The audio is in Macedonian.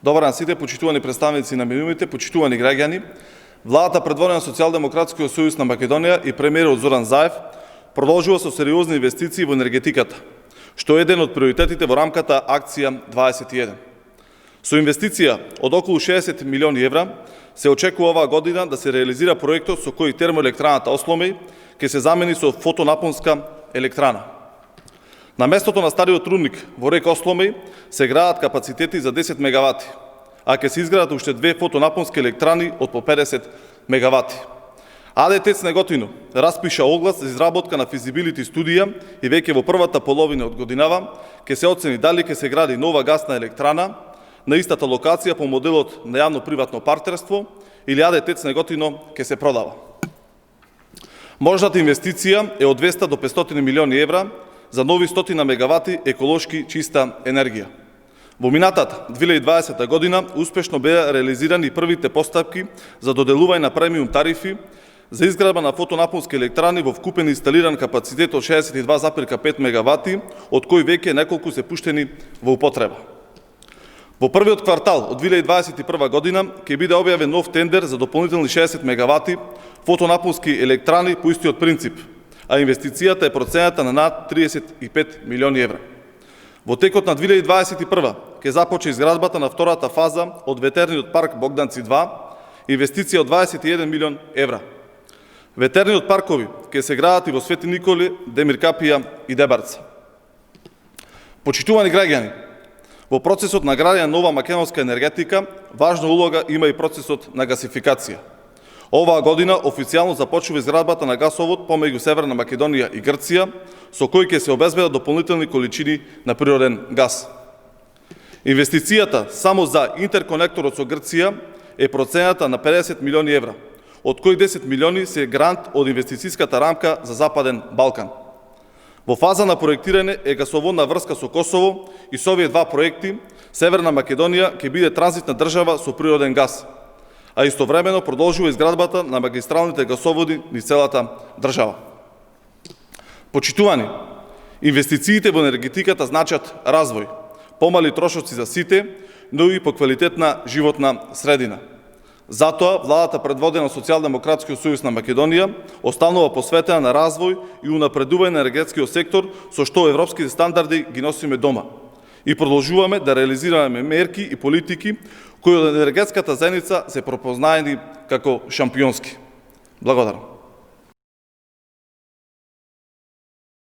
Добар ден сите, почитувани представници на медиумите, почитувани граѓани. Владата предводена Социјалдемократскиот сојуз на Македонија и премиерот Зоран Заев продолжува со сериозни инвестиции во енергетиката, што е еден од приоритетите во рамката Акција 21. Со инвестиција од околу 60 милиони евра се очекува оваа година да се реализира проектот со кој термоелектраната Осломеј ќе се замени со фотонапонска електрана. На местото на стариот рудник во река Осломеј се градат капацитети за 10 мегавати, а ќе се изградат уште две фотонапонски електрани од по 50 мегавати. АД ТЕЦ Неготино распиша оглас за изработка на физибилити студија и веќе во првата половина од годинава ќе се оцени дали ќе се гради нова гасна електрана на истата локација по моделот на јавно-приватно партнерство или АД ТЕЦ Неготино ќе се продава. Можната инвестиција е од 200 до 500 милиони евра за нови 100 мегавати еколошки чиста енергија. Во минатата 2020 година успешно беа реализирани првите постапки за доделување на премиум тарифи за изградба на фотонапонски електрани во вкупен инсталиран капацитет од 62,5 мегавати, од кои веќе неколку се пуштени во употреба. Во првиот квартал од 2021 година ќе биде објавен нов тендер за дополнителни 60 мегавати фотонапонски електрани по истиот принцип, а инвестицијата е процената на над 35 милиони евра. Во текот на 2021 ќе започне изградбата на втората фаза од ветерниот парк Богданци 2, инвестиција од 21 милион евра. Ветерниот паркови ќе се градат и во Свети Николе, Демир Капија и Дебарца. Почитувани граѓани, во процесот на градење на нова македонска енергетика, важна улога има и процесот на гасификација. Оваа година официјално започнува изградбата на гасовод помеѓу Северна Македонија и Грција, со кој ќе се обезбедат дополнителни количини на природен газ. Инвестицијата само за интерконекторот со Грција е процената на 50 милиони евра, од кои 10 милиони се грант од инвестицијската рамка за Западен Балкан. Во фаза на проектирање е гасоводна врска со Косово и со овие два проекти Северна Македонија ќе биде транзитна држава со природен газ, а истовремено продолжува изградбата на магистралните гасоводи низ целата држава. Почитувани, инвестициите во енергетиката значат развој, помали трошоци за сите, но и поквалитетна животна средина. Затоа, владата предводена Социјалдемократскиот сојуз на Македонија останува посветена на развој и унапредување на енергетскиот сектор, со што европските стандарди ги носиме дома. И продолжуваме да реализираме мерки и политики кои од енергетската заедница се пропознаени како шампионски. Благодарам.